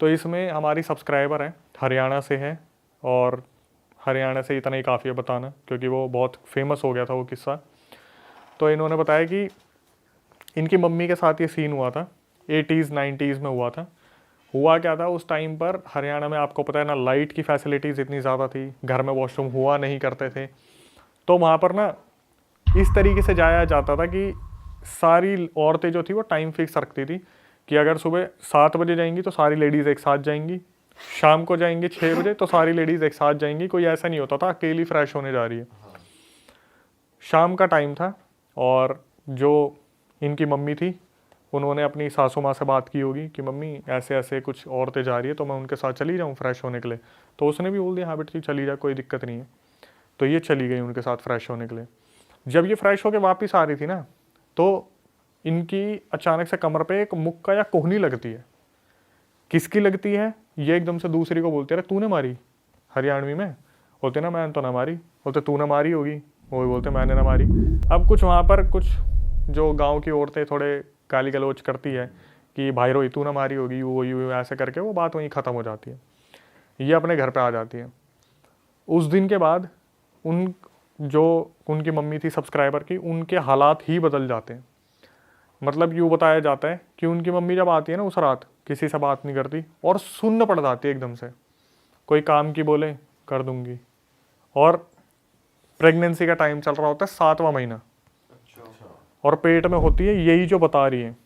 तो इसमें हमारी सब्सक्राइबर है, हरियाणा से है, और हरियाणा से इतना ही काफ़ी है बताना क्योंकि वो बहुत फेमस हो गया था वो किस्सा। तो इन्होंने बताया कि इनकी मम्मी के साथ ये सीन हुआ था, 80s 90s में हुआ था। हुआ क्या था उस टाइम पर, हरियाणा में आपको पता है ना, लाइट की फैसिलिटीज़ इतनी ज़्यादा थी, घर में वॉशरूम हुआ नहीं करते थे। तो वहाँ पर ना इस तरीके से जाया जाता था कि सारी औरतें जो थी वो टाइम फिक्स रखती थी कि अगर सुबह 7 बजे जाएंगी तो सारी लेडीज़ एक साथ जाएंगी, शाम को जाएंगी 6 बजे तो सारी लेडीज़ एक साथ जाएंगी। कोई ऐसा नहीं होता था अकेली फ्रेश होने जा रही है। शाम का टाइम था और जो इनकी मम्मी थी उन्होंने अपनी सासू माँ से बात की होगी कि मम्मी ऐसे ऐसे कुछ औरतें जा रही है तो मैं उनके साथ चली जाऊँ फ्रेश होने के लिए। तो उसने भी बोल दिया हाँ बेटी चली जा, कोई दिक्कत नहीं है। तो ये चली गई उनके साथ फ्रेश होने के लिए। जब ये फ्रेश होकर वापस आ रही थी ना, तो इनकी अचानक से कमर पे एक मुक्का या कोहनी लगती है। किसकी लगती है ये एकदम से दूसरी को बोलते, अरे तूने मारी, हरियाणवी में बोलते ना मैंने तो ना मारी, बोलते तूने मारी होगी, वो भी बोलते मैंने ना मारी। अब कुछ वहाँ पर कुछ जो गांव की औरतें थोड़े गाली गलौज करती है कि भाई रोई तू ना मारी होगी, वो यू ऐसे करके वो बात वहीं ख़त्म हो जाती है। ये अपने घर पे आ जाती है। उस दिन के बाद उन जो उनकी मम्मी थी सब्सक्राइबर की, उनके हालात ही बदल जाते हैं। मतलब यूँ बताया जाता है कि उनकी मम्मी जब आती है ना उस रात, किसी से बात नहीं करती और सुन्न पड़ जाती है एकदम से। कोई काम की बोले कर दूंगी। और प्रेगनेंसी का टाइम चल रहा होता है 7वां महीना, और पेट में होती है यही जो बता रही है,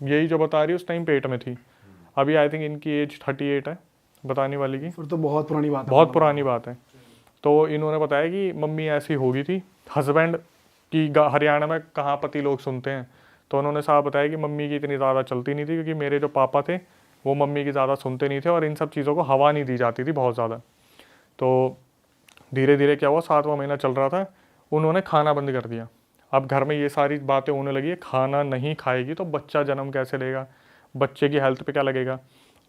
यही जो बता रही है उस टाइम पेट में थी। अभी आई थिंक इनकी एज 38 है बताने वाली की। फिर तो बहुत पुरानी बात है। बहुत पुरानी बात है। तो इन्होंने बताया कि मम्मी ऐसी हो गई थी। हस्बैंड की हरियाणा में कहाँ पति लोग सुनते हैं, तो उन्होंने साहब बताया कि मम्मी की इतनी ज़्यादा चलती नहीं थी क्योंकि मेरे जो पापा थे वो मम्मी की ज़्यादा सुनते नहीं थे और इन सब चीज़ों को हवा नहीं दी जाती थी बहुत ज़्यादा। तो धीरे धीरे क्या हुआ, 7वां महीना चल रहा था, उन्होंने खाना बंद कर दिया। अब घर में ये सारी बातें होने लगी, खाना नहीं खाएगी तो बच्चा जन्म कैसे लेगा, बच्चे की हेल्थ पे क्या लगेगा।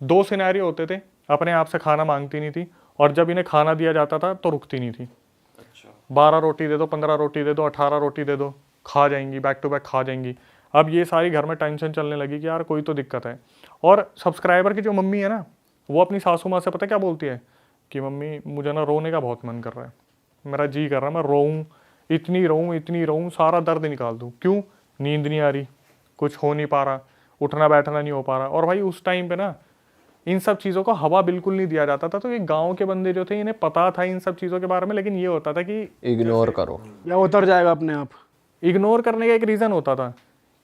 2 सिनेरियो होते थे, अपने आप से खाना मांगती नहीं थी और जब इन्हें खाना दिया जाता था तो रुकती नहीं थी। 12 रोटी दे दो, 15 रोटी दे दो, 18 रोटी दे दो, खा जाएंगी, बैक टू बैक खा जाएंगी। अब ये सारी घर में टेंशन चलने लगी कि यार कोई तो दिक्कत है। और सब्सक्राइबर की जो मम्मी है ना, वो अपनी सासू माँ से पता क्या बोलती है कि मम्मी मुझे ना रोने का बहुत मन कर रहा है, मेरा जी कर रहा है मैं रोऊँ, इतनी रोऊँ, सारा दर्द निकाल दूँ। क्यों? नींद नहीं आ रही, कुछ हो नहीं पा रहा, उठना बैठना नहीं हो पा रहा। और भाई उस टाइम पे ना इन सब चीज़ों को हवा बिल्कुल नहीं दिया जाता था। तो ये गांव के बंदे जो थे इन्हें पता था इन सब चीज़ों के बारे में, लेकिन ये होता था कि इग्नोर करो या उतर जाएगा अपने आप। इग्नोर करने का एक रीज़न होता था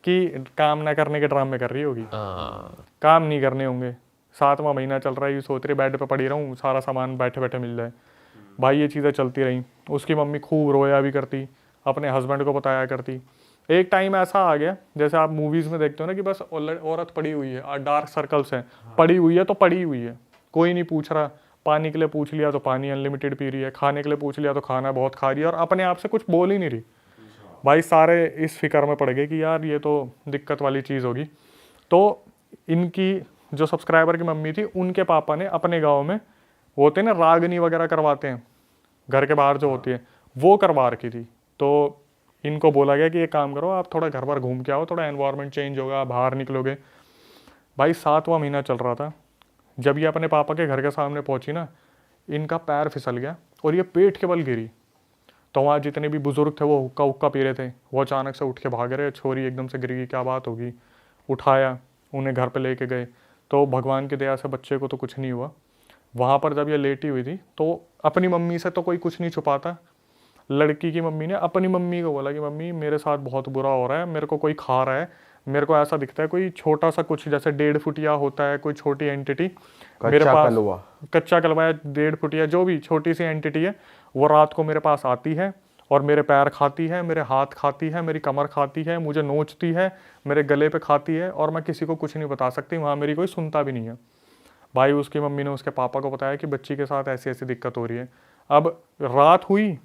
कि काम ना करने के ड्रामे कर रही होगी, काम नहीं करने होंगे, 7वां महीना चल रहा है, ये सोच रही बेड पे पड़ी रहूँ, सारा सामान बैठे बैठे मिल जाए। भाई ये चीज़ें चलती रहीं। उसकी मम्मी खूब रोया भी करती, अपने हस्बैंड को बताया करती। एक टाइम ऐसा आ गया, जैसे आप मूवीज़ में देखते हो ना कि बस औरत पड़ी हुई है, डार्क सर्कल्स हैं, पड़ी हुई है तो पड़ी हुई है, कोई नहीं पूछ रहा। पानी के लिए पूछ लिया तो पानी अनलिमिटेड पी रही है, खाने के लिए पूछ लिया तो खाना बहुत खा रही है और अपने आप से कुछ बोल ही नहीं रही। भाई सारे इस फिक्र में पड़ गए कि यार ये तो दिक्कत वाली चीज़ होगी। तो इनकी जो सब्सक्राइबर की मम्मी थी, उनके पापा ने अपने गाँव में होते ना रागनी वगैरह करवाते हैं, घर के बाहर जो होती है, वो करवा रखी थी। तो इनको बोला गया कि ये काम करो, आप थोड़ा घर पर घूम के आओ, थोड़ा एनवायरनमेंट चेंज होगा, बाहर निकलोगे। भाई 7वां महीना चल रहा था, जब ये अपने पापा के घर के सामने पहुंची ना, इनका पैर फिसल गया और ये पेट के बल गिरी। तो वहाँ जितने भी बुजुर्ग थे वो हुक्का हुक्का पी रहे थे, वो अचानक से उठ के भाग रहे, छोरी एकदम से गिर गई, क्या बात होगी। उठाया, उन्हें घर पे लेके गए, तो भगवान की दया से बच्चे को तो कुछ नहीं हुआ। वहाँ पर जब ये लेटी हुई थी तो अपनी मम्मी से तो कोई कुछ नहीं छुपाता, लड़की की मम्मी ने अपनी मम्मी को बोला कि मम्मी मेरे साथ बहुत बुरा हो रहा है, मेरे को कोई खा रहा है, मेरे को ऐसा दिखता है कोई छोटा सा कुछ जैसे 1.5 फुटिया होता है कोई छोटी एंटिटी मेरे पास, कच्चा कलवा या 1.5 फुटिया जो भी छोटी सी एंटिटी है, वो रात को मेरे पास आती है और मेरे पैर खाती है, मेरे हाथ खाती है, मेरी कमर खाती है, मुझे नोचती है, मेरे गले पे खाती है और मैं किसी को कुछ नहीं बता सकती, वहाँ मेरी कोई सुनता भी नहीं है। भाई उसकी मम्मी ने उसके पापा को बताया कि बच्ची के साथ ऐसी ऐसी दिक्कत हो रही है। अब रात हुई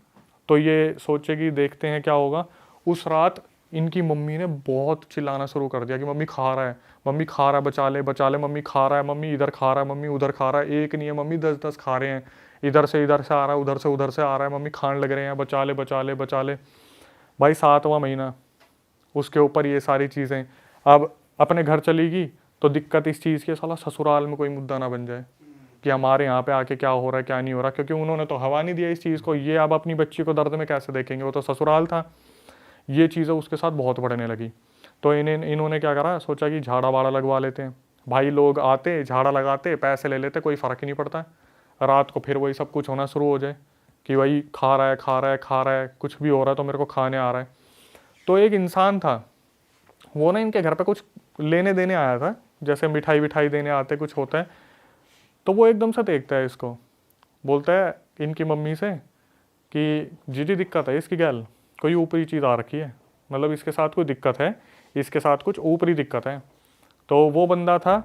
तो ये सोचे कि देखते हैं क्या होगा। उस रात इनकी मम्मी ने बहुत चिल्लाना शुरू कर दिया कि मम्मी खा रहा है, मम्मी खा रहा है, बचा ले, मम्मी खा रहा है, मम्मी इधर खा रहा है, मम्मी उधर खा रहा है, एक नहीं है मम्मी 10-10 खा रहे हैं, इधर से आ रहा है, उधर से आ रहा है, मम्मी खाने लग रहे हैं, बचा ले। भाई 7वां महीना, उसके ऊपर ये सारी चीज़ें। अब अपने घर चली गई तो दिक्कत इस चीज़ की साला ससुराल में कोई मुद्दा ना बन जाए कि हमारे यहाँ पे आके क्या हो रहा है क्या नहीं हो रहा, क्योंकि उन्होंने तो हवा नहीं दिया इस चीज़ को। ये अब अपनी बच्ची को दर्द में कैसे देखेंगे, वो तो ससुराल था। ये चीज़ें उसके साथ बहुत बढ़ने लगी। तो इन्होंने क्या करा, सोचा कि झाड़ा वाड़ा लगवा लेते हैं। भाई लोग आते, झाड़ा लगाते, पैसे ले लेते, कोई फ़र्क ही नहीं पड़ता। रात को फिर वही सब कुछ होना शुरू हो जाए कि वही खा रहा है खा रहा है खा रहा है, कुछ भी हो रहा है तो मेरे को खाने आ रहा है। तो एक इंसान था, वो ना इनके घर पे कुछ लेने देने आया था, जैसे मिठाई विठाई देने आते कुछ होता है। तो वो एकदम से देखता है इसको, बोलता है इनकी मम्मी से कि जी दिक्कत है इसकी गैल, कोई ऊपरी चीज़ आ रखी है, मतलब इसके साथ कोई दिक्कत है, इसके साथ कुछ ऊपरी दिक्कत है। तो वो बंदा था,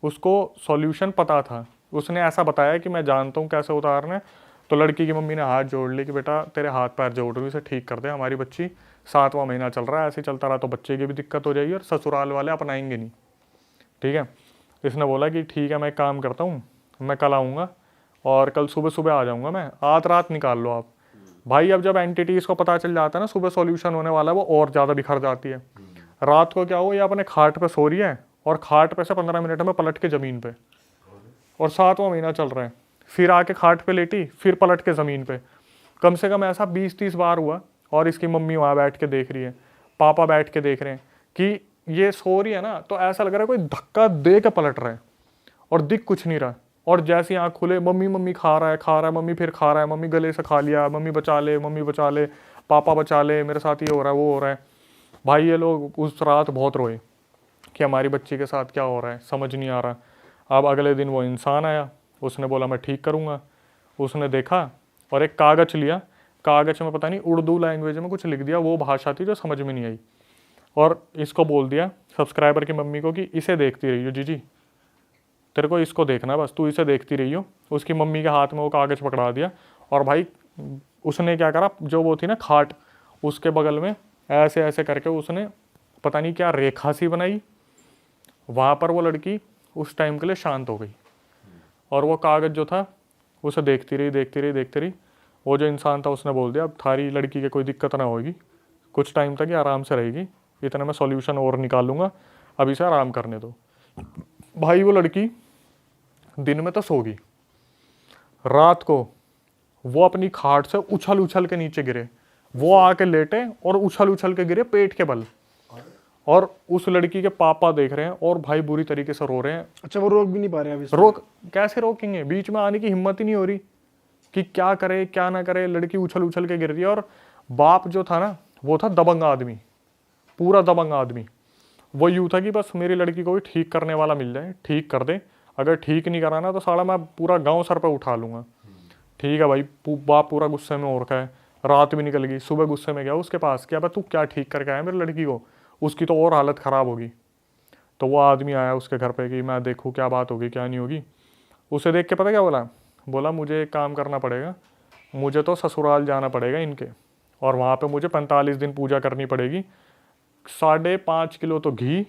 उसको सॉल्यूशन पता था, उसने ऐसा बताया कि मैं जानता हूँ कैसे उतारना है। तो लड़की की मम्मी ने हाथ जोड़ ली कि बेटा तेरे हाथ पैर जोड़ रही हूँ, इसे ठीक कर दे, हमारी बच्ची 7वां महीना चल रहा है, ऐसे चलता रहा तो बच्चे की भी दिक्कत हो जाएगी और ससुराल वाले अपनाएंगे नहीं, ठीक है। इसने बोला कि ठीक है मैं एक काम करता हूँ, मैं कल आऊँगा और कल सुबह सुबह आ जाऊँगा मैं, आज रात निकाल लो आप। भाई अब जब एंटिटीज़ को पता चल जाता है ना सुबह सॉल्यूशन होने वाला है, वो और ज़्यादा बिखर जाती है। रात को क्या हो, ये अपने खाट पे सो रही है और खाट पे से 15 मिनट में पलट के ज़मीन पे, और 7वां महीना चल रहा है, फिर आके खाट पे लेटी, फिर पलट के ज़मीन पे। कम से कम ऐसा 20-30 बार हुआ। और इसकी मम्मी वहाँ बैठ के देख रही है, पापा बैठ के देख रहे हैं कि ये सो रही है ना, तो ऐसा लग रहा है कोई धक्का दे के पलट रहा है और दिख कुछ नहीं रहा। और जैसे आँख खुले, मम्मी मम्मी खा रहा है, मम्मी फिर खा रहा है, मम्मी गले से खा लिया, मम्मी बचा ले, पापा बचा ले, मेरे साथ ये हो रहा है वो हो रहा है। भाई ये लोग उस रात बहुत रोए कि हमारी बच्ची के साथ क्या हो रहा है, समझ नहीं आ रहा। अब अगले दिन वो इंसान आया, उसने बोला मैं ठीक करूँगा। उसने देखा और एक कागज़ लिया, कागज़ में पता नहीं उर्दू लैंग्वेज में कुछ लिख दिया, वो भाषा थी जो समझ में नहीं आई, और इसको बोल दिया सब्सक्राइबर की मम्मी को कि इसे देखती रहियो जी, तेरे को इसको देखना, बस तू इसे देखती रहियो। उसकी मम्मी के हाथ में वो कागज़ पकड़ा दिया, और भाई उसने क्या करा, जो वो थी ना खाट, उसके बगल में ऐसे ऐसे करके उसने पता नहीं क्या रेखा सी बनाई। वहाँ पर वो लड़की उस टाइम के लिए शांत हो गई, और वो कागज़ जो था उसे देखती रही। वो जो इंसान था उसने बोल दिया अब थारी लड़की के कोई दिक्कत ना होगी, कुछ टाइम तक ये आराम से रहेगी, इतना मैं सॉल्यूशन और निकाल लूँगा, अब इसे आराम करने दो। भाई वो लड़की दिन में तो सो गई, रात को वो अपनी खाट से उछल उछल के नीचे गिरे, वो आके लेटे और उछल उछल के गिरे पेट के बल, और उस लड़की के पापा देख रहे हैं और भाई बुरी तरीके से रो रहे हैं। अच्छा, वो रोक भी नहीं पा रहे अभी? रोक कैसे रोकेंगे, बीच में आने की हिम्मत ही नहीं हो रही कि क्या करे क्या ना करे। लड़की उछल उछल के गिर रही है, और बाप जो था ना वो था दबंग आदमी, पूरा दबंग आदमी। वो यूँ था कि बस मेरी लड़की को भी ठीक करने वाला मिल जाए, ठीक कर दे, अगर ठीक नहीं कराना तो साला मैं पूरा गांव सर पे उठा लूँगा। ठीक है भाई, बाप पूरा गुस्से में हो रखा है, रात भी निकल गई, सुबह गुस्से में गया उसके पास, क्या तू क्या ठीक करके आया मेरी लड़की को, उसकी तो और हालत ख़राब होगी। तो वो आदमी आया उसके घर पे कि मैं देखूँ क्या बात होगी क्या नहीं होगी। उसे देख के पता क्या बोला मुझे एक काम करना पड़ेगा, मुझे तो ससुराल जाना पड़ेगा इनके, और वहाँ पे मुझे 45 दिन पूजा करनी पड़ेगी, 5.5 किलो तो घी,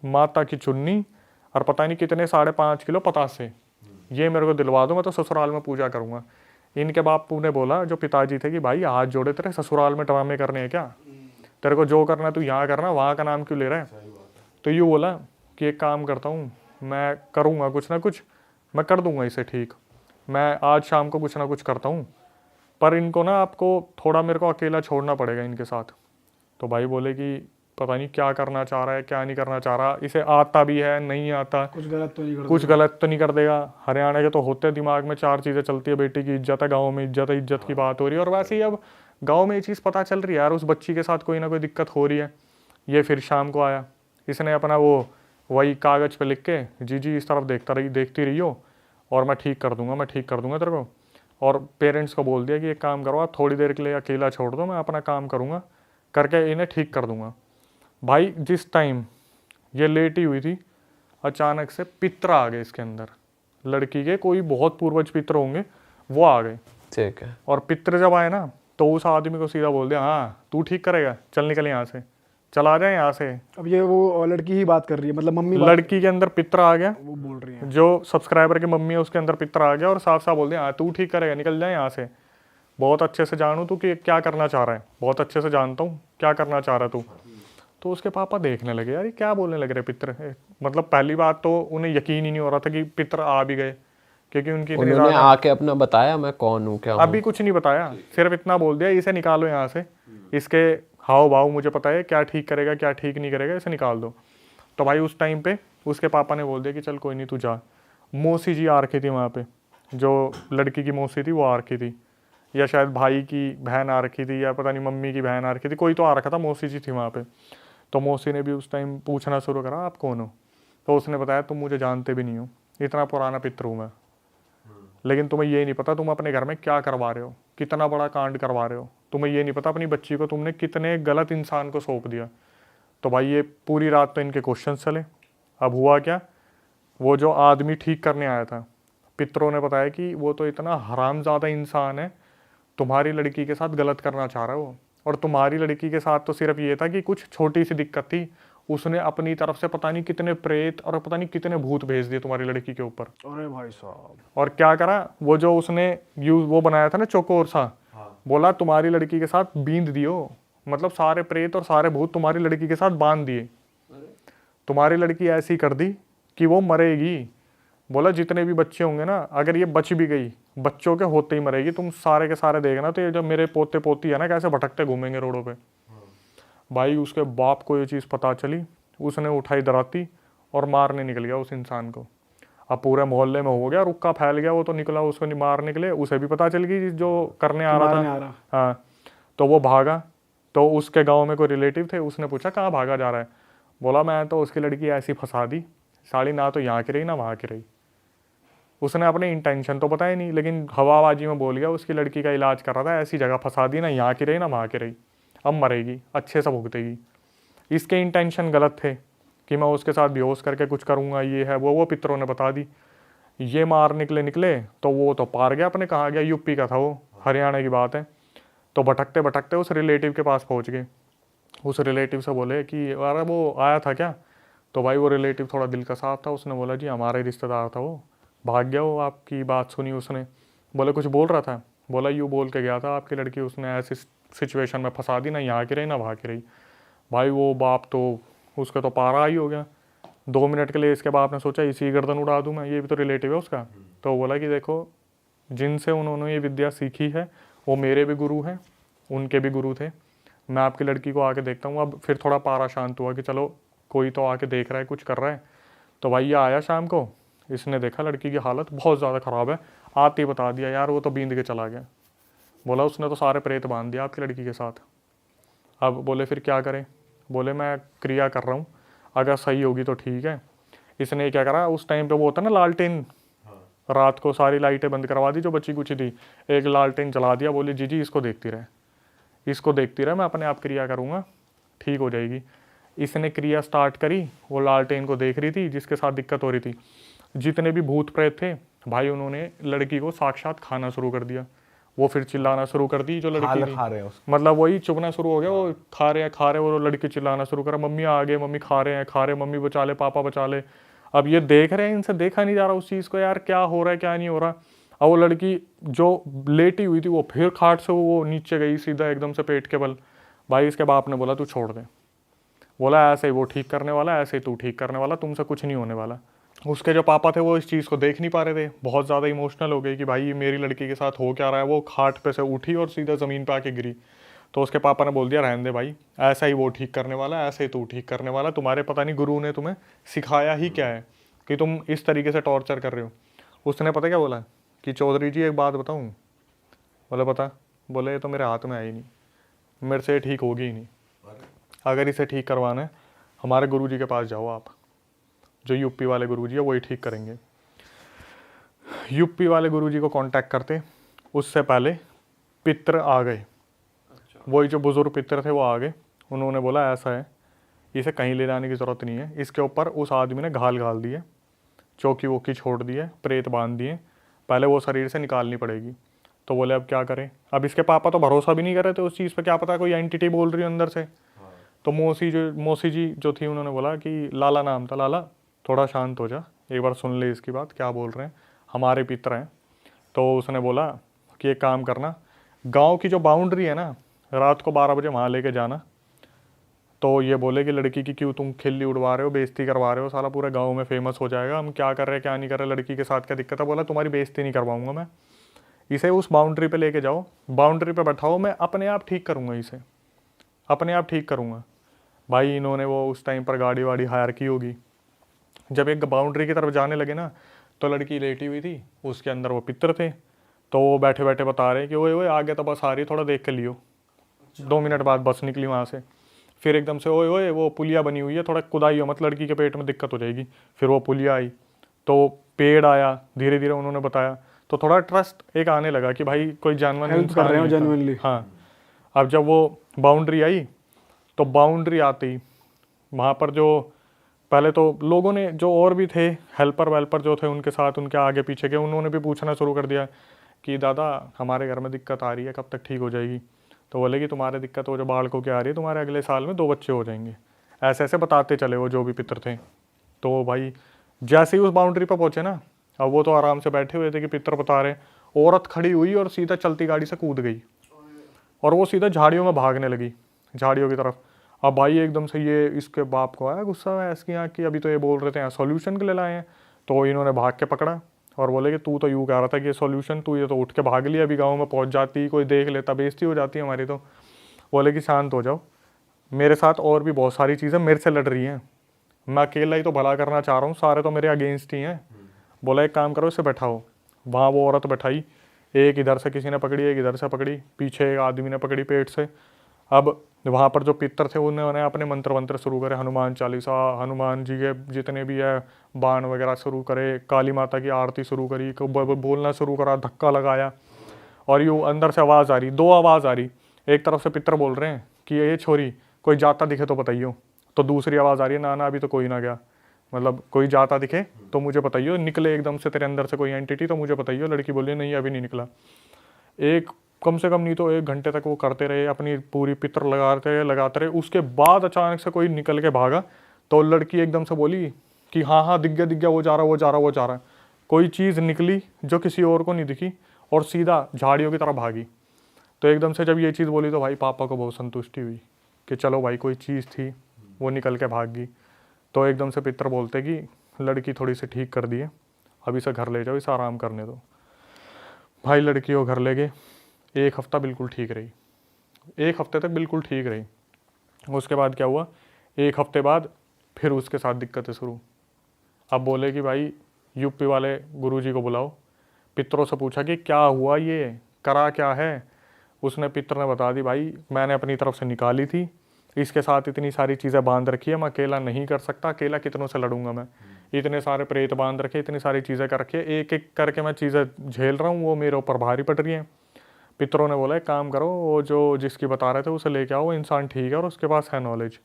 माता की चुन्नी, और पता नहीं कितने 5.5 किलो पतासे, ये मेरे को दिलवा दो, मैं तो ससुराल में पूजा करूँगा। इनके बापू ने बोला, जो पिताजी थे, कि भाई हाथ जोड़े, तेरे ससुराल में ड्रामे करने हैं क्या, तेरे को जो करना तू यहाँ करना, वहाँ का नाम क्यों ले रहा है। तो यूँ बोला कि एक काम करता हूँ, मैं करूँगा कुछ ना कुछ, मैं कर दूँगा इसे ठीक, मैं आज शाम को कुछ ना कुछ करता हूँ, पर इनको ना आपको थोड़ा मेरे को अकेला छोड़ना पड़ेगा इनके साथ। तो भाई बोले कि पता नहीं क्या करना चाह रहा है क्या नहीं करना चाह रहा, इसे आता भी है नहीं आता, कुछ गलत तो नहीं कर देगा। हरियाणा के तो होते हैं दिमाग में 4 चीज़ें चलती है, बेटी की इज्जत है, गाँव में इज्जत है, इज्जत की बात हो रही है, और वैसे ही अब गाँव में ये चीज़ पता चल रही है यार, उस बच्ची के साथ कोई ना कोई दिक्कत हो रही है। ये फिर शाम को आया, इसने अपना वो वही कागज़ पे लिख के जी इस तरफ देखती रही हो, और मैं ठीक कर दूंगा तेरे को। और पेरेंट्स को बोल दिया कि एक काम करो, आप थोड़ी देर के लिए अकेला छोड़ दो, मैं अपना काम करूँगा, करके इन्हें ठीक कर दूंगा। भाई जिस टाइम ये लेटी हुई थी, अचानक से पित्र आ गए इसके अंदर, लड़की के कोई बहुत पूर्वज पित्र होंगे, वो आ गए। ठीक है। और पित्र जब आए ना, तो उस आदमी को सीधा बोल दिया, हाँ तू ठीक करेगा, चल निकल यहाँ से, चला जाए यहाँ से। अब ये वो लड़की ही बात कर रही है, मतलब मम्मी लड़की के अंदर पित्र आ गया, वो बोल रही है, जो सब्सक्राइबर की मम्मी है उसके अंदर पित्र आ गया, और साफ साफ बोल दिया, हाँ तू ठीक करेगा, निकल जाए यहाँ से, बहुत अच्छे से जानू तू कि क्या करना चाह रहा है, बहुत अच्छे से जानता हूँ क्या करना चाह रहा है तू। तो उसके पापा देखने लगे, यार ये क्या बोलने लग रहे पितर। मतलब पहली बात तो उन्हें यकीन ही नहीं हो रहा था कि पितर आ भी गए, क्योंकि उनकी इतनी उन्होंने ज़्यादा आके अपना बताया मैं कौन हूँ क्या हूँ? अभी कुछ नहीं बताया, सिर्फ इतना बोल दिया इसे निकालो यहाँ से, इसके हाव भाव मुझे पता है क्या ठीक करेगा क्या ठीक नहीं करेगा, इसे निकाल दो। तो भाई उस टाइम पे उसके पापा ने बोल दिया कि चल कोई नहीं तू जा। मौसी जी आ रखी थी वहाँ पे, जो लड़की की मौसी थी वो आ रखी थी, या शायद भाई की बहन आ रखी थी, या पता नहीं मम्मी की बहन आ रखी थी, कोई तो आ रखा था, मौसी जी थी वहाँ पे। तो मौसी ने भी उस टाइम पूछना शुरू करा आप कौन हो। तो उसने बताया तुम मुझे जानते भी नहीं हो, इतना पुराना पितर हूँ मैं, लेकिन तुम्हें ये नहीं पता तुम अपने घर में क्या करवा रहे हो, कितना बड़ा कांड करवा रहे हो। तुम्हें ये नहीं पता अपनी बच्ची को तुमने कितने गलत इंसान को सौंप दिया। तो भाई ये पूरी रात तो इनके क्वेश्चन चले। अब हुआ क्या, वो जो आदमी ठीक करने आया था, पितरों ने बताया कि वो तो इतना हरामज़ादा इंसान है, तुम्हारी लड़की के साथ गलत करना चाह रहा है वो। और तुम्हारी लड़की के साथ तो सिर्फ ये था कि कुछ छोटी सी दिक्कत थी, उसने अपनी तरफ से पता नहीं कितने प्रेत और पता नहीं कितने भूत भेज दिए तुम्हारी लड़की के ऊपर। अरे भाई साहब, और क्या करा, वो जो उसने यूज वो बनाया था ना चौकोर सा, बोला तुम्हारी लड़की के साथ बींद दियो, मतलब सारे प्रेत और सारे भूत तुम्हारी लड़की के साथ बांध दिए। तुम्हारी लड़की ऐसी कर दी कि वो मरेगी। बोला जितने भी बच्चे होंगे ना, अगर ये बच भी गई बच्चों के होते ही मरेगी, तुम सारे के सारे देखना। तो ये जो मेरे पोते पोती है ना कैसे भटकते घूमेंगे रोडों पे। भाई उसके बाप को ये चीज़ पता चली, उसने उठाई दराती और मारने निकल गया उस इंसान को। अब पूरे मोहल्ले में हो गया, रुक्का फैल गया, वो तो निकला उसको नहीं मार निकले, उसे भी पता चल गई जो करने आ रहा था। हाँ, तो वो भागा। तो उसके गांव में कोई रिलेटिव थे, उसने पूछा कहाँ भागा जा रहा है। बोला मैं तो उसकी लड़की ऐसी फंसा दी, साड़ी ना तो यहाँ की रही ना वहाँ की रही। उसने अपने इंटेंशन तो बताया नहीं, लेकिन हवाबाजी में बोल गया उसकी लड़की का इलाज कर रहा था, ऐसी जगह फंसा दी ना यहाँ की रही ना वहाँ की रही, अब मरेगी, अच्छे से भुगतेगी। इसके इंटेंशन गलत थे कि मैं उसके साथ बेहोश करके कुछ करूँगा, ये है वो पितरों ने बता दी। ये मार निकले तो वो तो पार गया अपने, कहाँ गया, यूपी का था वो, हरियाणा की बात है। तो भटकते भटकते उस रिलेटिव के पास पहुँच गए। उस रिलेटिव से बोले कि अरे वो आया था क्या। तो भाई वो रिलेटिव थोड़ा दिल का साफ था, उसने बोला जी हमारे रिश्तेदार था वो, भाग गया वो, आपकी बात सुनी उसने। बोले कुछ बोल रहा था। बोला यूँ बोल के गया था आपकी लड़की उसने ऐसी सिचुएशन में फंसा दी ना यहाँ की रही ना वहाँ की रही। भाई वो बाप तो उसका तो पारा ही हो गया। 2 मिनट के लिए इसके बाप ने सोचा इसी गर्दन उड़ा दूँ मैं, ये भी तो रिलेटिव है उसका। तो बोला कि देखो जिनसे उन्होंने ये विद्या सीखी है वो मेरे भी गुरु हैं, उनके भी गुरु थे। मैं आपकी लड़की को आके देखता हूँ। अब फिर थोड़ा पारा शांत हुआ कि चलो कोई तो आके देख रहा है, कुछ कर रहा है। तो भाई ये आया शाम को, इसने देखा लड़की की हालत बहुत ज़्यादा ख़राब है, आते ही बता दिया यार वो तो बींद के चला गया। बोला उसने तो सारे प्रेत बांध दिया आपकी लड़की के साथ। अब बोले फिर क्या करें। बोले मैं क्रिया कर रहा हूँ, अगर सही होगी तो ठीक है। इसने क्या करा, उस टाइम पे वो होता ना लालटेन, रात को सारी लाइटें बंद करवा दी जो बची कुछ थी, एक लालटेन जला दिया। बोली जी इसको देखती रहे, इसको देखती रहे, मैं अपने आप क्रिया करूँगा, ठीक हो जाएगी। इसने क्रिया स्टार्ट करी, वो लालटेन को देख रही थी जिसके साथ दिक्कत हो रही थी। जितने भी भूत प्रेत थे भाई उन्होंने लड़की को साक्षात खाना शुरू कर दिया। वो फिर चिल्लाना शुरू कर दी जो लड़की थी, खा रहे हैं मतलब वही चुभना शुरू हो गया, वो खा रहे हैं, वो लड़की चिल्लाना शुरू करा, मम्मी आ गए, मम्मी खा रहे हैं, मम्मी बचा ले, पापा बचा ले। अब ये देख रहे हैं, इनसे देखा नहीं जा रहा उस चीज़ को, यार क्या हो रहा है क्या नहीं हो रहा। अब वो लड़की जो लेटी हुई थी वो फिर खाट से वो नीचे गई सीधा एकदम से पेट के बल। भाई इसके बाप ने बोला तू छोड़ दे। बोला ऐसे ही वो ठीक करने वाला, ऐसे ही तू ठीक करने वाला, तुमसे कुछ नहीं होने वाला। उसके जो पापा थे वो इस चीज़ को देख नहीं पा रहे थे, बहुत ज़्यादा इमोशनल हो गए कि भाई मेरी लड़की के साथ हो क्या रहा है। वो खाट पे से उठी और सीधा ज़मीन पे आके गिरी। तो उसके पापा ने बोल दिया रहने दे भाई, ऐसा ही वो ठीक करने वाला, ऐसे ही तू ठीक करने वाला, तुम्हारे पता नहीं गुरु ने तुम्हें सिखाया ही क्या है कि तुम इस तरीके से टॉर्चर कर रहे हो। उसने पता क्या बोला कि चौधरी जी एक बात बताऊँ। बोले बता। बोले ये तो मेरे हाथ में आई नहीं, मेरे से ठीक होगी ही नहीं, अगर इसे ठीक करवाना है हमारे गुरुजी के पास जाओ आप, जो यूपी वाले गुरुजी है वही ठीक करेंगे। यूपी वाले गुरुजी को कांटेक्ट करते, उससे पहले पितर आ गए। वही जो बुजुर्ग पितर थे वो आ गए। उन्होंने बोला ऐसा है, इसे कहीं ले जाने की ज़रूरत नहीं है, इसके ऊपर उस आदमी ने घाल दिए, चौकी वोकी छोड़ दिए, प्रेत बांध दिए, पहले वो शरीर से निकालनी पड़ेगी। तो बोले अब क्या करें। अब इसके पापा तो भरोसा भी नहीं कर रहे थे उस चीज़ पे, क्या पता कोई एंटिटी बोल रही है अंदर से। तो मौसी जी जो थी उन्होंने बोला कि लाला नाम था, लाला थोड़ा शांत हो जा, एक बार सुन ले इसकी बात, क्या बोल रहे हैं, हमारे पितर हैं। तो उसने बोला कि एक काम करना, गांव की जो बाउंड्री है ना, रात को 12 बजे वहाँ लेके जाना, तो ये बोले कि लड़की की क्यों तुम खिल्ली उड़वा रहे हो, बेइज्जती करवा रहे हो, साला पूरे गाँव में फेमस हो जाएगा, हम क्या कर रहे हैं क्या नहीं कर रहे, लड़की के साथ क्या दिक्कत है। बोला तुम्हारी बेइज्जती नहीं करवाऊंगा मैं, इसे उस बाउंड्री पे लेके जाओ, बाउंड्री पे बैठाओ, मैं अपने आप ठीक करूँगा, इसे अपने आप ठीक करूँगा। भाई इन्होंने वो उस टाइम पर गाड़ी वाड़ी हायर की होगी। जब एक बाउंड्री की तरफ जाने लगे ना, तो लड़की लेटी हुई थी, उसके अंदर वो पितर थे, तो वो बैठे बैठे बता रहे कि ओए ओए आगे तो बस आ रही, थोड़ा देख के लियो। 2 मिनट बाद बस निकली वहाँ से। फिर एकदम से ओए ओए वो पुलिया बनी हुई है, थोड़ा कुदाई हो मत, लड़की के पेट में दिक्कत हो जाएगी। फिर वो पुलिया आई, तो पेड़ आया, धीरे धीरे उन्होंने बताया, तो थोड़ा ट्रस्ट एक आने लगा कि भाई कोई जानवर हेल्प कर रहे हो जेन्युइनली। हाँ। अब जब वो बाउंड्री आई, तो बाउंड्री आती वहाँ पर जो पहले तो लोगों ने, जो और भी थे हेल्पर वेल्पर जो थे उनके साथ, उनके आगे पीछे के, उन्होंने भी पूछना शुरू कर दिया कि दादा हमारे घर में दिक्कत आ रही है, कब तक ठीक हो जाएगी। तो बोले कि तुम्हारे दिक्कत हो जो बालकों की आ रही है, तुम्हारे अगले साल में 2 बच्चे हो जाएंगे। ऐसे ऐसे बताते चले वो जो भी पितर थे। तो भाई जैसे ही उस बाउंड्री पर पहुँचे ना, अब वो तो आराम से बैठे हुए थे कि पितर बता रहे, औरत खड़ी हुई और सीधा चलती गाड़ी से कूद गई और वो सीधा झाड़ियों में भागने लगी, झाड़ियों की तरफ। अब भाई एकदम से ये इसके बाप को आया गुस्सा, ऐसी आँख की, अभी तो ये बोल रहे थे यहाँ सॉल्यूशन के लिए लाए हैं। तो इन्होंने भाग के पकड़ा और बोले कि तू तो यूँ कह रहा था कि ये सॉल्यूशन, तू ये तो उठ के भाग लिया, अभी गाँव में पहुँच जाती, कोई देख लेता, बेइज्जती हो जाती हमारी। तो बोले कि शांत हो जाओ, मेरे साथ और भी बहुत सारी चीज़ें मेरे से लड़ रही हैं, मैं अकेला ही तो भला करना चाह रहा हूँ, सारे तो मेरे अगेंस्ट ही हैं। बोला एक काम करो, इसे बैठाओ। वहाँ वो औरत बैठाई, एक इधर से किसी ने पकड़ी, एक इधर से पकड़ी, पीछे एक आदमी ने पकड़ी पेट से। अब वहाँ पर जो पितर थे उन्होंने अपने मंत्र वंत्र शुरू करे, हनुमान चालीसा, हनुमान जी के जितने भी है बाण वगैरह शुरू करे, काली माता की आरती शुरू करी, बोलना शुरू करा, धक्का लगाया। और यूँ अंदर से आवाज़ आ रही, 2 आवाज़ आ रही। एक तरफ से पितर बोल रहे हैं कि ये छोरी कोई जाता दिखे तो बताइयो, तो दूसरी आवाज़ आ रही है ना ना अभी तो कोई ना गया, मतलब कोई जाता दिखे तो मुझे बताइयो, निकले एकदम से तेरे अंदर से कोई एंटिटी तो मुझे बताइयो। लड़की बोली नहीं अभी नहीं निकला। एक कम से कम नहीं तो 1 घंटे तक वो करते रहे, अपनी पूरी पितर लगाते रहे। उसके बाद अचानक से कोई निकल के भागा, तो लड़की एकदम से बोली कि हाँ हाँ दिख गया, वो जा रहा। कोई चीज़ निकली जो किसी और को नहीं दिखी और सीधा झाड़ियों की तरफ भागी। तो एकदम से जब ये चीज़ बोली तो भाई पापा को बहुत संतुष्टि हुई कि चलो भाई कोई चीज़ थी, वो निकल के भाग गई। तो एकदम से पितर बोलते कि लड़की थोड़ी सी ठीक कर दी है, अब इसे घर ले जाओ, इसे आराम करने दो। भाई लड़की को घर ले गए, 1 हफ्ता बिल्कुल ठीक रही, 1 हफ्ते तक बिल्कुल ठीक रही। उसके बाद क्या हुआ, 1 हफ्ते बाद फिर उसके साथ दिक्कतें शुरू। अब बोले कि भाई यूपी वाले गुरुजी को बुलाओ। पितरों से पूछा कि क्या हुआ, ये करा क्या है। उसने पितर ने बता दी, भाई मैंने अपनी तरफ से निकाली थी, इसके साथ इतनी सारी चीज़ें बांध रखी है, मैं अकेला नहीं कर सकता, अकेला कितनों से लड़ूंगा मैं, इतने सारे प्रेत बांध रखे, इतनी सारी चीज़ें कर रखी है, एक एक करके मैं चीज़ें झेल रहा हूँ, वो मेरे ऊपर भारी पड़ रही हैं। पितरों ने बोला एक काम करो, वो जो जिसकी बता रहे थे उसे लेके आओ, वो इंसान ठीक है और उसके पास है नॉलेज।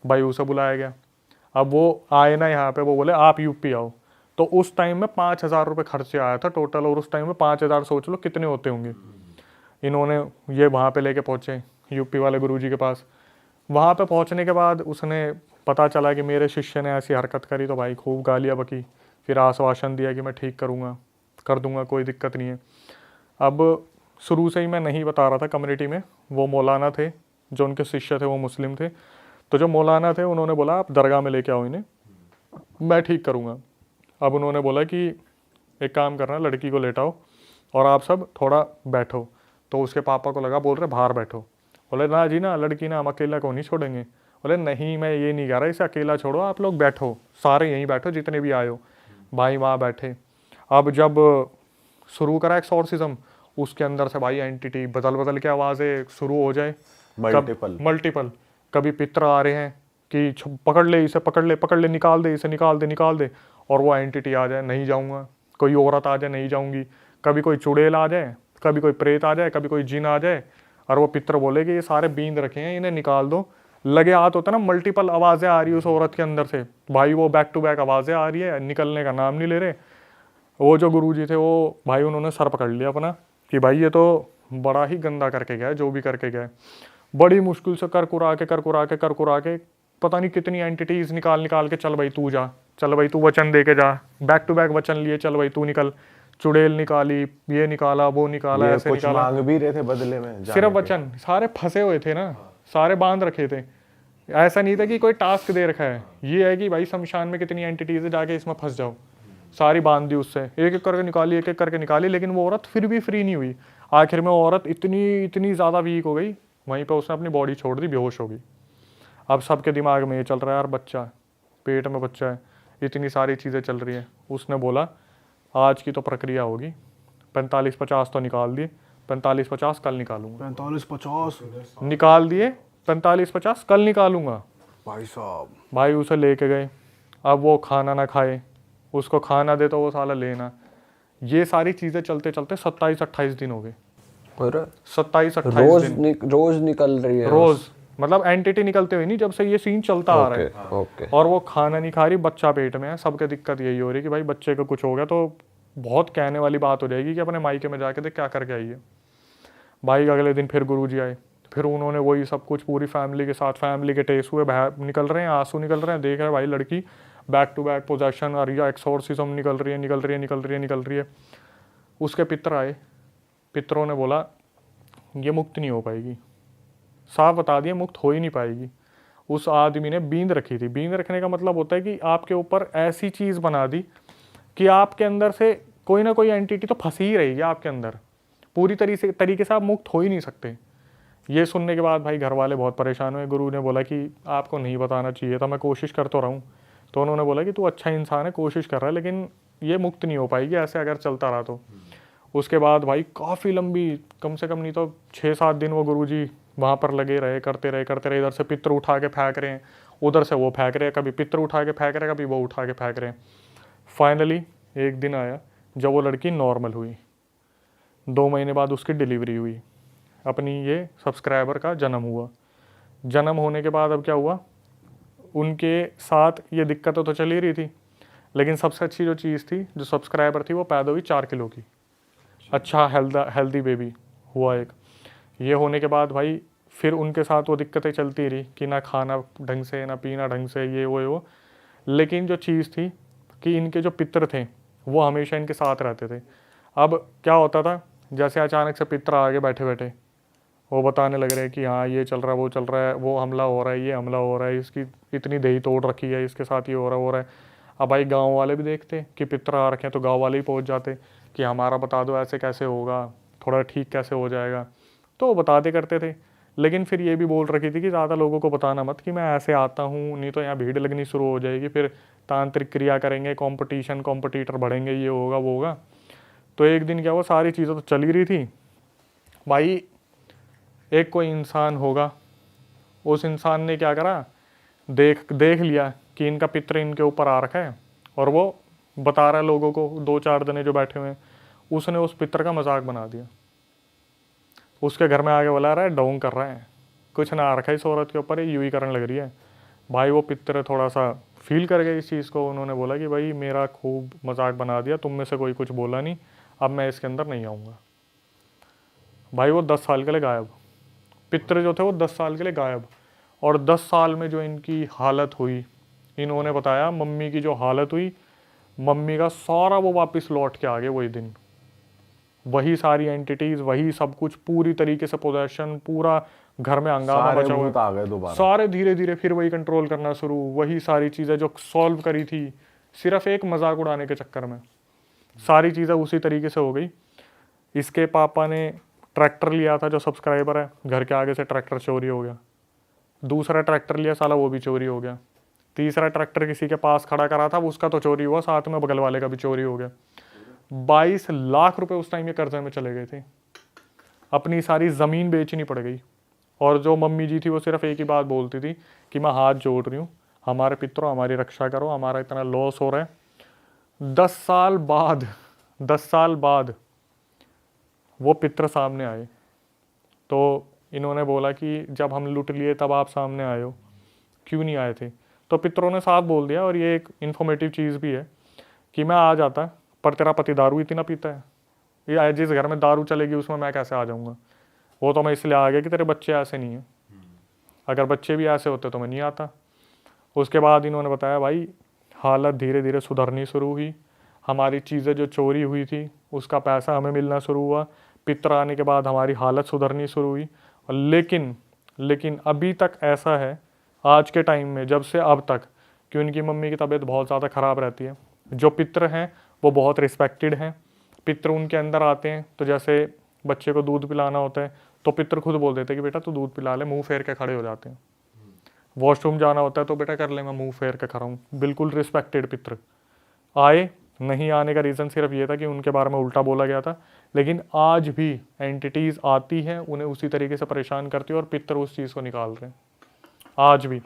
भाई उसे बुलाया गया। अब वो आए ना यहाँ पे, वो बोले आप यूपी आओ। तो उस टाइम में 5,000 रुपये खर्चे आया था टोटल, और उस टाइम में 5,000 सोच लो कितने होते होंगे। इन्होंने ये वहाँ पे लेके पहुँचे यूपी वाले गुरुजी के पास। वहाँ पे पहुँचने के बाद उसने पता चला कि मेरे शिष्य ने ऐसी हरकत करी, तो भाई खूब गालियाँ बकी, फिर आश्वासन दिया कि मैं ठीक कर दूंगा, कोई दिक्कत नहीं है। अब शुरू से ही मैं नहीं बता रहा था कम्युनिटी में, वो मौलाना थे जो उनके शिष्य थे, वो मुस्लिम थे। तो जो मौलाना थे उन्होंने बोला आप दरगाह में लेके आओ इन्हें, मैं ठीक करूँगा। अब उन्होंने बोला कि एक काम करना, लड़की को लेटाओ और आप सब थोड़ा बैठो। तो उसके पापा को लगा, बोल रहे बाहर बैठो। बोले ना जी ना, लड़की ना, हम अकेला को नहीं छोड़ेंगे। बोले नहीं मैं ये नहीं कह रहा, इसे अकेला छोड़ो, आप लोग बैठो, सारे यहीं बैठो जितने भी आए हो। भाई वहाँ बैठे। अब जब शुरू करा एक्सॉर्सिज्म, उसके अंदर से भाई एंटिटी बदल के आवाज़ें शुरू हो जाए, मल्टीपल। कभी पितर आ रहे हैं कि पकड़ ले इसे, पकड़ ले, निकाल दे इसे, निकाल दे, और वो एंटिटी आ जाए, नहीं जाऊँगा। कोई औरत आ जाए, नहीं जाऊँगी। कभी कोई चुड़ैल आ जाए, कभी कोई प्रेत आ जाए, कभी कोई जिन आ जाए, और वो पितर बोले कि ये सारे बींद रखे हैं, इन्हें निकाल दो। लगे हाथ होता ना, मल्टीपल आवाज़ें आ रही है उस औरत के अंदर से, भाई वो बैक टू बैक आवाज़ें आ रही है, निकलने का नाम नहीं ले रहे। वो जो गुरुजी थे वो भाई उन्होंने सर पकड़ लिया अपना कि भाई ये तो बड़ा ही गंदा करके गया, जो भी करके गया। बड़ी मुश्किल से कर कुरा के पता नहीं कितनी एंटिटीज़ निकाल के, चल भाई तू जा, चल भाई तू वचन दे के जा, बैक टू बैक वचन लिए, चल भाई तू निकल। चुड़ैल निकाली, ये निकाला, वो निकाला, ऐसे निकाला, मांग भी रहे थे बदले में, सिर्फ वचन। सारे फंसे हुए थे ना, सारे बांध रखे थे। ऐसा नहीं था कि कोई टास्क दे रखा है, ये है कि भाई शमशान में कितनी एंटिटीज है, जाके इसमें फंस जाओ। सारी बांध दी उससे, एक एक करके निकाली, एक एक करके निकाली, लेकिन वो औरत फिर भी फ्री नहीं हुई। आखिर में वो औरत इतनी ज़्यादा वीक हो गई, वहीं पर उसने अपनी बॉडी छोड़ दी, बेहोश हो गई। अब सबके दिमाग में ये चल रहा है, यार बच्चा पेट में बच्चा है, इतनी सारी चीज़ें चल रही हैं। उसने बोला आज की तो प्रक्रिया होगी, 45-50 तो निकाल दिए, 45-50 कल निकालूंगा। 45-50 निकाल दिए 45-50 कल निकालूंगा। भाई साहब। भाई उसे लेके गए। अब वो खाना ना खाए, उसको खाना दे तो वो साला लेना। ये सारी चीज़ें चलते चलते 27-28 दिन हो गए। और 27-28 दिन रोज निकल रही है। रोज, मतलब एंटिटी निकलते हुए नहीं, जब से ये सीन चलता आ रहा है। ओके। और वो खाना नहीं खा रही, बच्चा पेट में है। सबके दिक्कत यही हो रही है कि भाई बच्चे को कुछ हो गया तो बहुत कहने वाली बात हो जाएगी कि अपने मायके में जाके देख क्या करके आई है। भाई अगले दिन फिर गुरुजी आए, फिर उन्होंने वही सब कुछ पूरी फैमिली के साथ, फैमिली के टेस्ट हुए, निकल रहे हैं आंसू निकल रहे हैं, देख रहे हैं भाई लड़की बैक टू बैक पोजेशन आ रही है, एक्सोर्सिज्म निकल रही है। उसके पितर आए, पितरों ने बोला ये मुक्त नहीं हो पाएगी, साफ बता दिया मुक्त हो ही नहीं पाएगी। उस आदमी ने बींद रखी थी। बींद रखने का मतलब होता है कि आपके ऊपर ऐसी चीज़ बना दी कि आपके अंदर से कोई ना कोई एंटिटी तो फंसी ही रहेगी आपके अंदर, पूरी तरीके से आप मुक्त हो ही नहीं सकते। ये सुनने के बाद भाई घर वाले बहुत परेशान हुए। गुरु ने बोला कि आपको नहीं बताना चाहिए था, मैं कोशिश कर तो रहा हूँ। तो उन्होंने बोला कि तू अच्छा इंसान है, कोशिश कर रहा है, लेकिन ये मुक्त नहीं हो पाएगी ऐसे अगर चलता रहा तो। उसके बाद भाई काफ़ी लंबी, कम से कम नहीं तो 6-7 दिन वो गुरुजी वहाँ पर लगे रहे, करते रहे। इधर से पितर उठा के फेंक रहे हैं, उधर से वो फेंक रहे हैं, कभी पितर उठा के फेंक रहे हैं, कभी वो उठा के फेंक रहे हैं। फाइनली एक दिन आया जब वो लड़की नॉर्मल हुई। 2 महीने बाद उसकी डिलीवरी हुई, अपनी ये सब्सक्राइबर का जन्म हुआ। जन्म होने के बाद अब क्या हुआ, उनके साथ ये दिक्कत तो चल ही रही थी, लेकिन सबसे अच्छी जो चीज़ थी, जो सब्सक्राइबर थी, वो पैदा हुई 4 किलो की। अच्छा हेल्दी बेबी हुआ एक। ये होने के बाद भाई फिर उनके साथ वो दिक्कतें चलती रही कि ना खाना ढंग से, ना पीना ढंग से, ये वो। लेकिन जो चीज़ थी कि इनके जो पितर थे वो हमेशा इनके साथ रहते थे। अब क्या होता था, जैसे अचानक से पितर आगे बैठे वो बताने लग रहे हैं कि हाँ ये चल रहा है, वो चल रहा है, वो हमला हो रहा है, ये हमला हो रहा है, इसकी इतनी दही तोड़ रखी है, इसके साथ ये हो रहा है। अब भाई गांव वाले भी देखते कि पितर आ रखे हैं तो गांव वाले ही पहुंच जाते कि हमारा बता दो ऐसे कैसे होगा, थोड़ा ठीक कैसे हो जाएगा। तो वो बताते करते थे, लेकिन फिर ये भी बोल रखी थी कि ज़्यादा लोगों को बताना मत कि मैं ऐसे आता हूँ, नहीं तो यहाँ भीड़ लगनी शुरू हो जाएगी, फिर तांत्रिक क्रिया करेंगे, कॉम्पिटिटर बढ़ेंगे, ये होगा वो होगा। तो एक दिन क्या हुआ, सारी चीज़ें तो चल ही रही थी भाई। एक कोई इंसान होगा, उस इंसान ने क्या करा, देख लिया कि इनका पितर इनके ऊपर आ रखा है और वो बता रहा है लोगों को, 2-4 जने जो बैठे हुए हैं। उसने उस पितर का मजाक बना दिया, उसके घर में आके बुला रहा है, डोंग कर रहा है, कुछ ना आ रखा है इस औरत के ऊपर, यूँ ही करने लग रही है। भाई वो पितर थोड़ा सा फील कर गए इस चीज़ को। उन्होंने बोला कि भाई मेरा खूब मजाक बना दिया, तुम में से कोई कुछ बोला नहीं, अब मैं इसके अंदर नहीं आऊँगा। भाई वो 10 साल के लिए गायब, पितर जो थे वो 10 साल के लिए गायब। और 10 साल में जो इनकी हालत हुई, इन्होंने बताया मम्मी की जो हालत हुई, मम्मी का सारा वो वापस लौट के आ गए वही दिन। वही सारी एंटिटीज, वही सब कुछ, पूरी तरीके से पोजेशन, पूरा घर में हंगामा बचा हुआ, आ गए दोबारा। सारे धीरे धीरे फिर वही कंट्रोल करना शुरू, वही सारी चीज़ें जो सॉल्व करी थी सिर्फ एक मजाक उड़ाने के चक्कर में, सारी चीज़ें उसी तरीके से हो गई। इसके पापा ने ट्रैक्टर लिया था, जो सब्सक्राइबर है, घर के आगे से ट्रैक्टर चोरी हो गया। दूसरा ट्रैक्टर लिया, साला वो भी चोरी हो गया। तीसरा ट्रैक्टर किसी के पास खड़ा करा था, उसका तो चोरी हुआ, साथ में बगल वाले का भी चोरी हो गया। 22 लाख रुपए उस टाइम ये कर्जे में चले गए थे, अपनी सारी ज़मीन बेचनी पड़ गई। और जो मम्मी जी थी वो सिर्फ एक ही बात बोलती थी कि मैं हाथ जोड़ रही हूँ, हमारे पितरों हमारी रक्षा करो, हमारा इतना लॉस हो रहा है। 10 साल बाद वो पितर सामने आए, तो इन्होंने बोला कि जब हम लूट लिए तब आप सामने आए हो, क्यों नहीं आए थे? तो पितरों ने साफ बोल दिया, और ये एक इन्फॉर्मेटिव चीज़ भी है, कि मैं आ जाता पर तेरा पति दारू इतना पीता है, ये जिस घर में दारू चलेगी उसमें मैं कैसे आ जाऊँगा? वो तो मैं इसलिए आ गया कि तेरे बच्चे ऐसे नहीं हैं, अगर बच्चे भी ऐसे होते तो मैं नहीं आता। उसके बाद इन्होंने बताया भाई हालत धीरे धीरे सुधरनी शुरू हुई, हमारी चीज़ें जो चोरी हुई थी उसका पैसा हमें मिलना शुरू हुआ, पितर आने के बाद हमारी हालत सुधरनी शुरू हुई। लेकिन अभी तक ऐसा है आज के टाइम में जब से अब तक कि उनकी मम्मी की तबीयत बहुत ज़्यादा ख़राब रहती है। जो पितर हैं वो बहुत रिस्पेक्टेड हैं। पितर उनके अंदर आते हैं तो जैसे बच्चे को दूध पिलाना होता है तो पितर खुद बोल देते हैं कि बेटा तू दूध पिला ले, मुंह फेर के खड़े हो जाते हैं। वॉशरूम जाना होता है तो बेटा कर ले, मैं मुंह फेर के खड़ा हूँ। बिल्कुल रिस्पेक्टेड पितर। आए नहीं आने का रीज़न सिर्फ ये था कि उनके बारे में उल्टा बोला गया था, लेकिन आज भी एंटिटीज़ आती हैं, उन्हें उसी तरीके से परेशान करती है और पितर उस चीज़ को निकाल रहे हैं आज भी।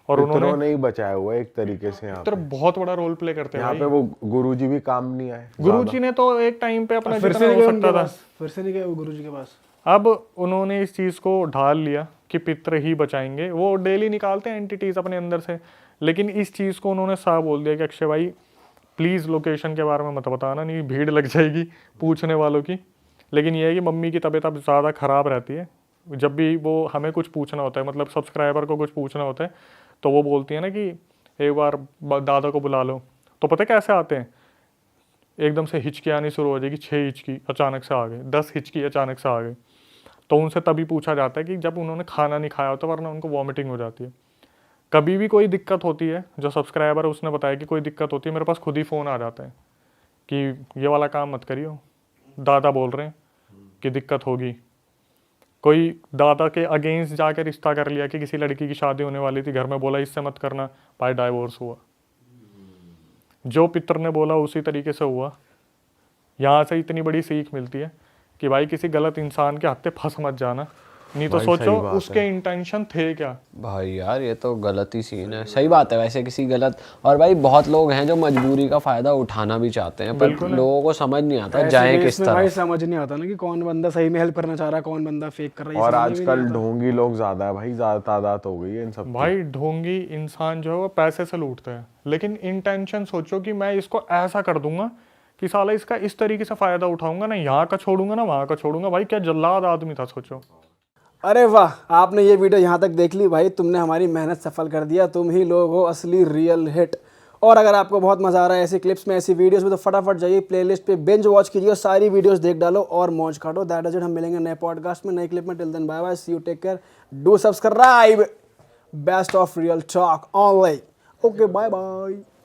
और उन्होंने ही बचाया हुआ है एक तरीके से। यहाँ पितर बहुत बड़ा रोल प्ले करते हैं। यहाँ पे वो गुरुजी भी काम नहीं आए। गुरुजी ने तो एक टाइम पे अपना फिर जितना से हो नहीं सकता गए था, फिर से नहीं गए वो गुरुजी के पास। अब उन्होंने इस चीज़ को ढाल लिया कि पितर ही बचाएंगे। वो डेली निकालते हैं एंटिटीज़ अपने अंदर से, लेकिन इस चीज़ को उन्होंने साफ बोल दिया कि अक्षय भाई प्लीज़ लोकेशन के बारे में मत बताना, नहीं भीड़ लग जाएगी पूछने वालों की। लेकिन ये है कि मम्मी की तबीयत अब ज़्यादा ख़राब रहती है। जब भी वो हमें कुछ पूछना होता है, मतलब सब्सक्राइबर को कुछ पूछना होता है, तो वो बोलती है ना कि एक बार दादा को बुला लो। तो पता कैसे आते हैं, एकदम से हिचकी आनी शुरू हो जाएगी, 6 हिचकी अचानक से आ गए, 10 हिचकी अचानक से आ गए। तो उनसे तभी पूछा जाता है कि जब उन्होंने खाना नहीं खाया होता, वरना उनको वॉमिटिंग हो जाती है। कभी भी कोई दिक्कत होती है, जो सब्सक्राइबर है उसने बताया कि कोई दिक्कत होती है, मेरे पास खुद ही फ़ोन आ जाता है कि ये वाला काम मत करियो, दादा बोल रहे हैं कि दिक्कत होगी। कोई दादा के अगेंस्ट जाकर रिश्ता कर लिया कि किसी लड़की की शादी होने वाली थी, घर में बोला इससे मत करना, भाई डाइवोर्स हुआ। जो पितर ने बोला उसी तरीके से हुआ। यहाँ से इतनी बड़ी सीख मिलती है कि भाई किसी गलत इंसान के हाथ फंस मत जाना, नहीं तो सोचो उसके इंटेंशन थे क्या। भाई यार ये तो गलत ही सीन है। सही बात है वैसे, किसी गलत, और भाई बहुत लोग हैं जो मजबूरी का फायदा उठाना भी चाहते हैं, पर लोगों को समझ नहीं आता जाए किस तरह। भाई समझ नहीं आता ना कि कौन बंदा सही में हेल्प करना चाह रहा है, कौन बंदा फेक कर रहा है। और आजकल ढोंगी लोग ज्यादा है भाई, ज्यादा तादाद हो गई है इन सब। भाई ढोंगी इंसान जो है वो पैसे से लूटते हैं, लेकिन इंटेंशन सोचो कि मैं इसको ऐसा कर दूंगा कि साला इसका इस तरीके से फायदा उठाऊंगा ना, यहाँ का छोड़ूंगा ना वहाँ का छोड़ूंगा। भाई क्या जल्लाद आदमी था सोचो। अरे वाह, आपने ये वीडियो यहाँ तक देख ली भाई, तुमने हमारी मेहनत सफल कर दिया। तुम ही लोग हो असली रियल हिट। और अगर आपको बहुत मजा आ रहा है ऐसी क्लिप्स में, ऐसी वीडियोस में, तो फटाफट जाइए प्लेलिस्ट पे बिंज वॉच कीजिए, सारी वीडियोस देख डालो और मौज काटो। That is it. हम मिलेंगे नए पॉडकास्ट में, नई क्लिप में। Till then bye bye, see you, take care, do subscribe. Best of real talk online. Okay bye bye.